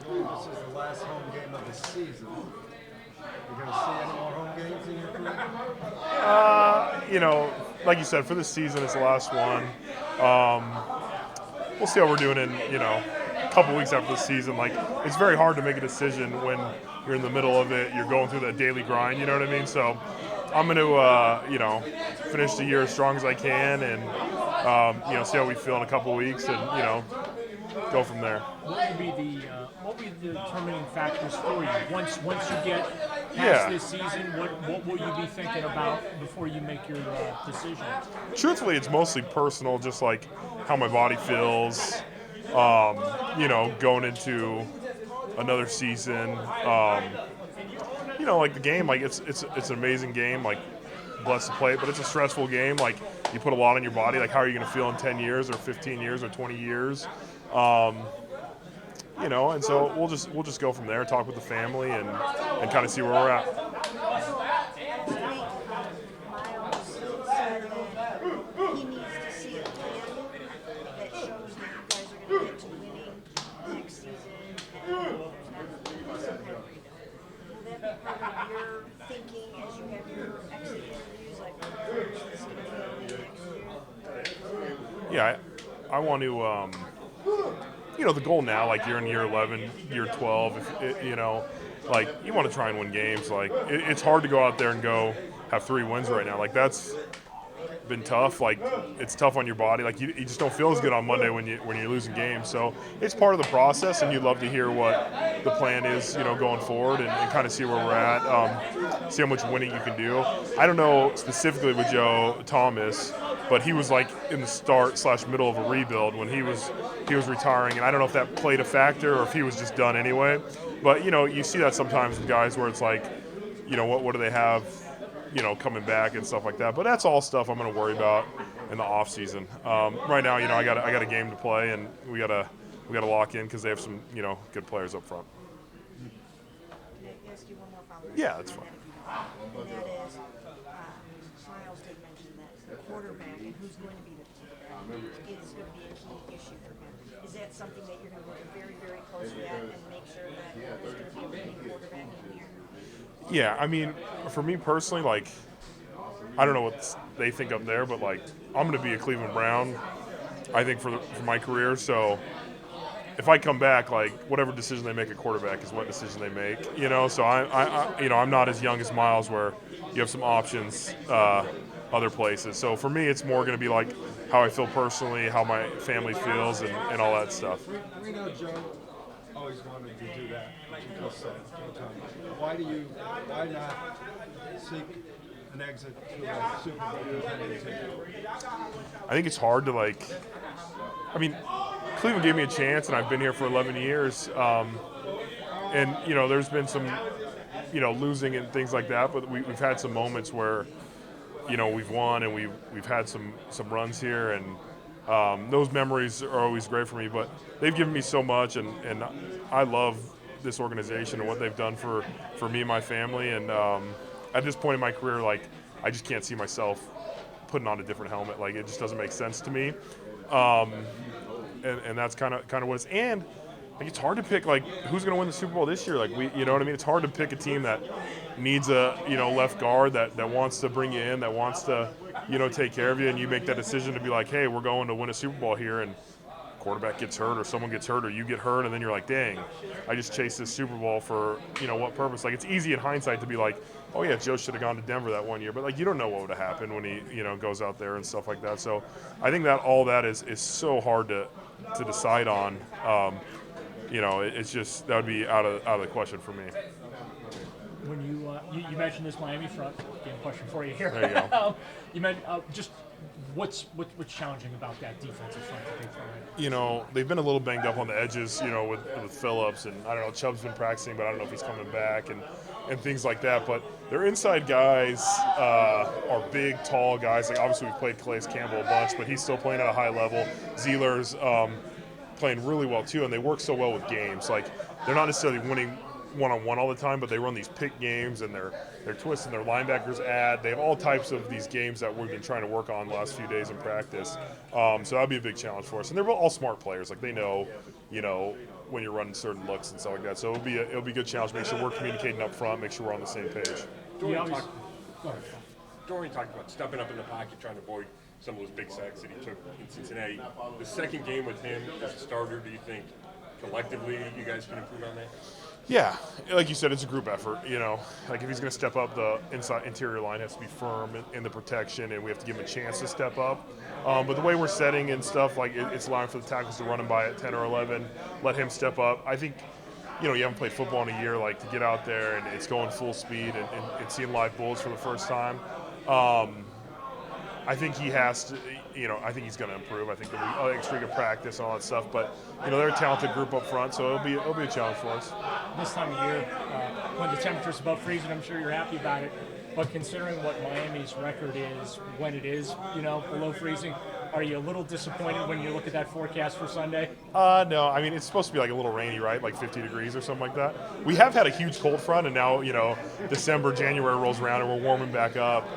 This is the last home game of the season. You going to see any more home games in your career? Like you said, for this season, it's the last one. We'll see how we're doing in, a couple weeks after the season. Like, it's very hard to make a decision when you're in the middle of it. You're going through that daily grind, you know what I mean? So I'm going to, finish the year as strong as I can and, see how we feel in a couple weeks and, go from there. What will be the determining factors for you once you get past Yeah. this season? What will you be thinking about before you make your decision? Truthfully, it's mostly personal, just like how my body feels, going into another season. Like the game, like it's an amazing game. Like blessed to play it, but it's a stressful game. Like you put a lot on your body. Like how are you going to feel in 10 years or 15 years or 20 years? Um, and so we'll just go from there, talk with the family, and kind of see where we're at. Last week, Miles said that he needs to see a plan that shows that you guys are going to get to winning next season and there's not some kind of rebuild. Will that be part of your thinking as you have your exit interviews, like where this is going to go next year? Yeah, I want to. The goal now, like you're in year 11, year 12, like you want to try and win games. Like it's hard to go out there and go have 3 wins right now. Like that's been tough. Like it's tough on your body. Like you just don't feel as good on Monday when you're losing games. So it's part of the process, and you'd love to hear what the plan is, going forward, and kind of see where we're at, see how much winning you can do. I don't know specifically with Joe Thomas, but he was like in the start/middle of a rebuild when he was retiring, and I don't know if that played a factor or if he was just done anyway. But you see that sometimes with guys where it's like, what do they have, coming back and stuff like that. But that's all stuff I'm going to worry about in the off season. Right now, I got a game to play, and we gotta lock in because they have some good players up front. Can I ask you one more follow-up? Yeah, that's fine. And that is, Miles did mention that the quarterback and who's going to be the quarterback is going to be a key issue for him. Is that something that you're going to work very, very closely at and make sure that there's going to be a winning quarterback in here? Yeah, I mean, for me personally, like, I don't know what they think up there, but like, I'm going to be a Cleveland Brown, I think, for my career. So if I come back, like, whatever decision they make at quarterback is what decision they make. So I'm not as young as Miles, where you have some options other places. So for me, it's more going to be like how I feel personally, how my family feels, and all that stuff. We know Joe always wanted to do that, what you just said. Why not seek an exit to a Super Bowl contending team? I think it's hard to Cleveland gave me a chance, and I've been here for 11 years. And there's been some, losing and things like that, but we've had some moments where, we've won and we've had some runs here, and those memories are always great for me. But they've given me so much, and I love this organization and what they've done for me and my family. And at this point in my career, like, I just can't see myself putting on a different helmet. Like, it just doesn't make sense to me. And that's kind of what it's. And like, it's hard to pick like who's going to win the Super Bowl this year. Like you know what I mean? It's hard to pick a team that needs a left guard that wants to bring you in, that wants to take care of you, and you make that decision to be like, hey, we're going to win a Super Bowl here, and quarterback gets hurt or someone gets hurt or you get hurt, and then you're like, dang, I just chased this Super Bowl for what purpose? Like, it's easy in hindsight to be like, oh yeah, Joe should have gone to Denver that one year, but like, you don't know what would have happened when he goes out there and stuff like that. So I think that all that is so hard to decide on. It's just, that would be out of the question for me. When you mentioned this Miami front, game question for you here. There you go. You meant just what's challenging about that defensive front that they throw in? They've been a little banged up on the edges, with Phillips, and I don't know, Chubb's been practicing, but I don't know if he's coming back and things like that. But their inside guys are big, tall guys. Like, obviously, we've played Calais Campbell a bunch, but he's still playing at a high level. Zeeler's playing really well too, and they work so well with games. Like, they're not necessarily winning one-on-one all the time, but they run these pick games, and they're twisting their linebackers they have all types of these games that we've been trying to work on the last few days in practice. So that'd be a big challenge for us. And they're all smart players. Like, they know, when you're running certain looks and stuff like that. So it'll be a good challenge. Make sure we're communicating up front. Make sure we're on the same page. Go ahead. Dorian talked about stepping up in the pocket, trying to avoid some of those big sacks that he took in Cincinnati. The second game with him as a starter, do you think collectively you guys can improve on that? Yeah, like you said, it's a group effort. Like if he's going to step up, the interior line has to be firm in the protection, and we have to give him a chance to step up. But the way we're setting and stuff, like it's allowing for the tackles to run him by at 10 or 11, let him step up. I think, you haven't played football in a year, like to get out there and it's going full speed and seeing live bullets for the first time. I think he has to, I think he's going to improve. I think there'll be extra week of practice and all that stuff. But, they're a talented group up front, so it'll be a challenge for us. This time of year, when the temperature's above freezing, I'm sure you're happy about it. But considering what Miami's record is when it is, below freezing, are you a little disappointed when you look at that forecast for Sunday? No. I mean, it's supposed to be like a little rainy, right? Like 50 degrees or something like that. We have had a huge cold front, and now, December, January rolls around, and we're warming back up.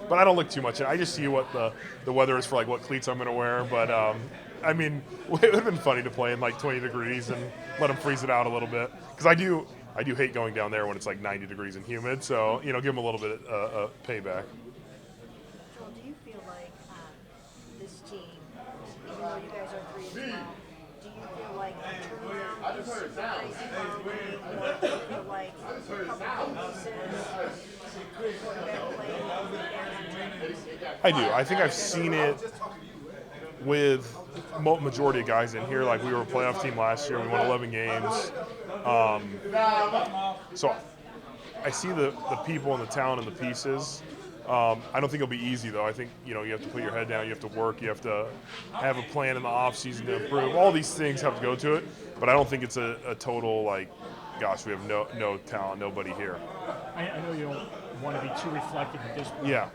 But I don't look too much. I just see what the weather is for, like what cleats I'm going to wear. But, I mean, it would have been funny to play in like 20 degrees and let them freeze it out a little bit. Because I do hate going down there when it's like 90 degrees and humid. So, give them a little bit of payback. Joel, do you feel like this team, even though you guys are 3-12, do you feel like in terms of the supervising on winning, or do you feel like a couple pieces, quarterback play, I do. I think I've seen it with majority of guys in here. Like we were a playoff team last year. We won 11 games. So I see the people and the talent and the pieces. I don't think it'll be easy, though. I think, you have to put your head down. You have to work. You have to have a plan in the offseason to improve. All these things have to go to it. But I don't think it's a total, like, gosh, we have no talent, nobody here. I know you don't want to be too reflective at this point. Yeah.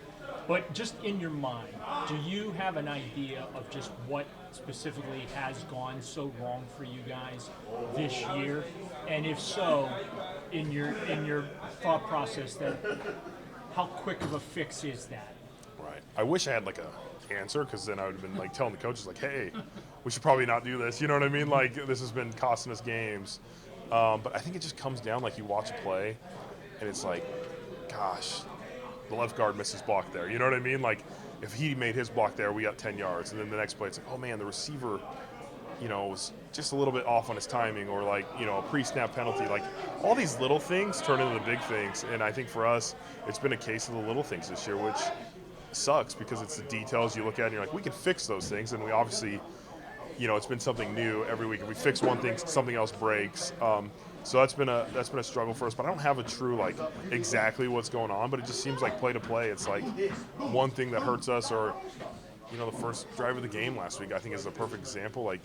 But just in your mind, do you have an idea of just what specifically has gone so wrong for you guys this year? And if so, in your thought process, that how quick of a fix is that? Right. I wish I had like a answer, because then I would have been like telling the coaches like, hey, we should probably not do this. You know what I mean? Like this has been costing us games. But I think it just comes down, like you watch a play, and it's like, gosh, the left guard missed his block there. You know what I mean? Like, if he made his block there, we got 10 yards. And then the next play, it's like, oh, man, the receiver, was just a little bit off on his timing, or like, a pre-snap penalty. Like, all these little things turn into the big things. And I think for us, it's been a case of the little things this year, which sucks because it's the details you look at and you're like, we can fix those things. And we obviously, it's been something new every week. If we fix one thing, something else breaks. So that's been a struggle for us, but I don't have a true like exactly what's going on. But it just seems like play to play, it's like one thing that hurts us, or the first drive of the game last week I think is a perfect example. Like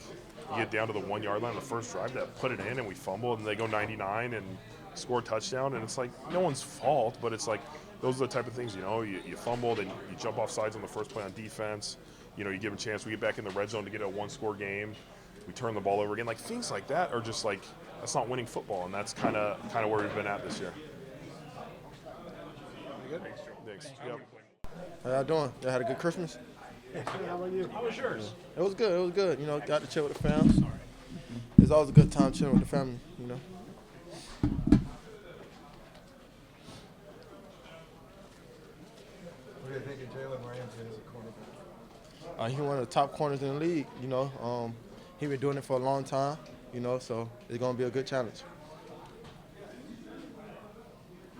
you get down to the 1 yard line, the first drive that put it in, and we fumbled, and they go 99 and score a touchdown, and it's like no one's fault, but it's like those are the type of things you fumbled and you jump off sides on the first play on defense. You give them a chance. We get back in the red zone to get a one-score game. We turn the ball over again. Like things like that are just like, that's not winning football, and that's kind of where we've been at this year. Thanks, Joe. Thanks. Yep. How y'all doing? Y'all had a good Christmas? How was yours? It was good. It was good. Got to chill with the fam. It's always a good time chilling with the family. What are you thinking, Jalen Ramsey as a quarterback? He's one of the top corners in the league. He's been doing it for a long time. So it's gonna be a good challenge.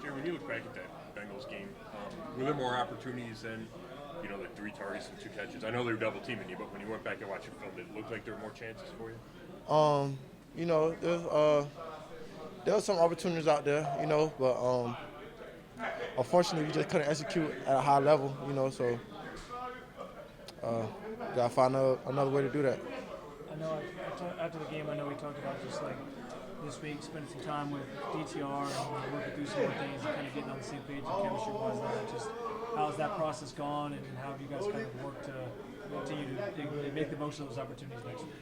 Jerry, when you look back at that Bengals game, were there more opportunities than, like 3 targets and 2 catches? I know they were double teaming you, but when you went back and watched your film, did it look like there were more chances for you? There were some opportunities out there, but unfortunately we just couldn't execute at a high level, so gotta find another way to do that. I know after the game, I know we talked about just like this week, spending some time with DTR and working through some of the things and kind of getting on the same page and chemistry-wise and all that. Just how's that process gone, and how have you guys kind of worked to continue to make the most of those opportunities next week?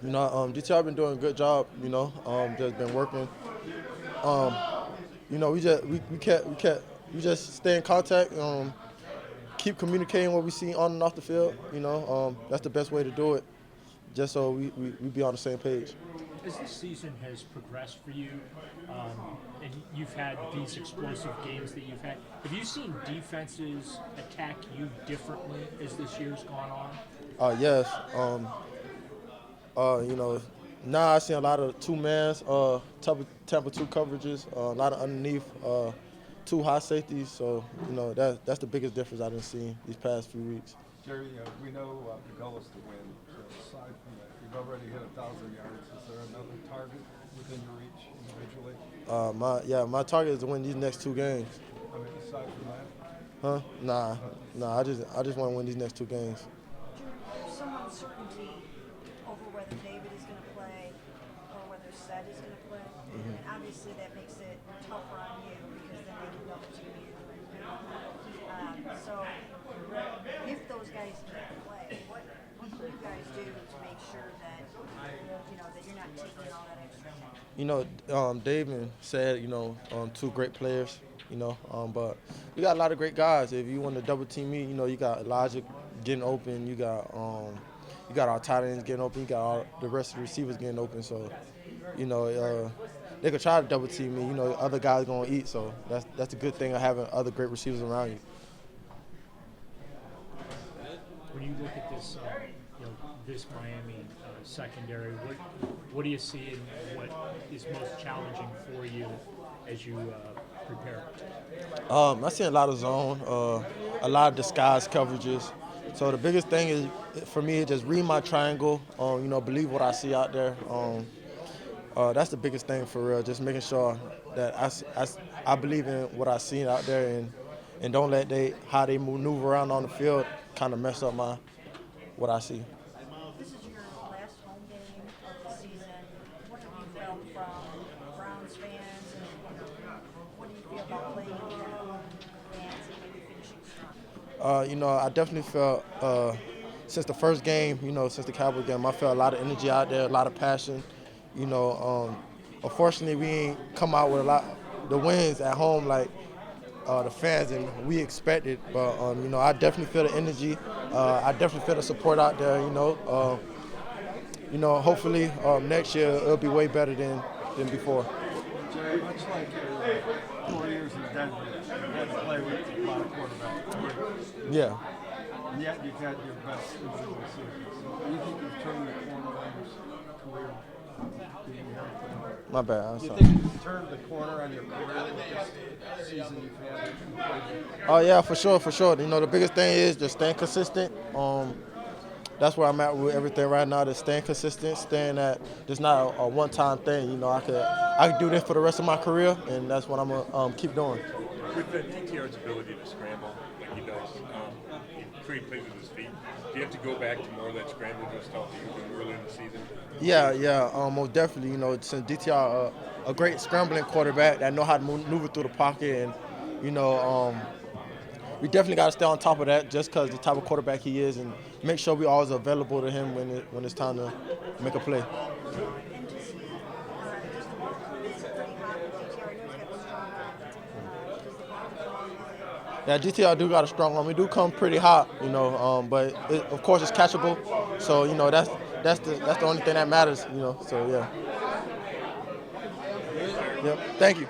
DTR been doing a good job. Just been working. We just stay in contact. Keep communicating what we see on and off the field. That's the best way to do it. Just so we be on the same page. as the season has progressed for you, and you've had these explosive games that you've had, have you seen defenses attack you differently as this year's gone on? Yes. You know, now I see a lot of two-mans, Tampa 2 coverages, a lot of underneath, two high safeties. So, you know, that's the biggest difference I've seen these past few weeks. Jerry, we know the goal is to win. So aside from that, you've already hit 1,000 yards. Is there another target within your reach individually? My target is to win these next 2 games. I mean, aside from that? Huh? Nah. I just want to win these next 2 games. There's some uncertainty over whether David is going to play or whether Seth is going to play. And obviously that makes it tougher on you because then they can double team you. So if those guys can't play, what do you guys do to make sure that that you're not taking all that extra time? You know, David said, 2 great players, but we got a lot of great guys. If you want to double team me, you got Elijah getting open, you got our tight ends getting open, you got all the rest of the receivers getting open. So, they could try to double team me. Other guys gonna eat. So that's a good thing of having other great receivers around you. When you look at this, this Miami secondary, what do you see and what is most challenging for you as you prepare? I see a lot of zone, a lot of disguise coverages. So the biggest thing is for me is just read my triangle. Believe what I see out there. That's the biggest thing for real. Just making sure that I believe in what I see out there and don't let how they maneuver around on the field kind of mess up what I see. This is your last home game of the season. What have you felt from Browns fans, and what do you feel about playing in front of home fans and maybe finishing strong? I definitely felt since the first game, since the Cowboys game, I felt a lot of energy out there, a lot of passion. Unfortunately, we ain't come out with a lot the wins at home like the fans and we expected. But I definitely feel the energy. I definitely feel the support out there. Hopefully next year it'll be way better than before. Jerry, much like your 4 years in Denver, you had to play with a lot of quarterbacks. Yeah. And yet you've had your best individual seasons. So do you think you've turned the corner on your career being here? My bad. I'm Do you sorry. think you've turned the corner on your career with this season you've had? Oh yeah, for sure. The biggest thing is just staying consistent. That's where I'm at with everything right now. Just staying consistent, staying at just not a one-time thing. I could do this for the rest of my career, and that's what I'm gonna keep doing. With the DTR's ability to scramble like he does, he pretty plays with his feet. Do you have to go back to more of that scramble stuff that you were doing earlier in the season? Yeah, most definitely. Since DTR a great scrambling quarterback that know how to maneuver through the pocket, and we definitely got to stay on top of that just because the type of quarterback he is, and make sure we always available to him when it's time to make a play. And just the ball club is pretty hot with DTR. I know he's got a strong arm. Does the ball club Yeah, DTR do got a strong arm. We do come pretty hot, but of course it's catchable. So that's the only thing that matters, So yeah. Yep. Thank you.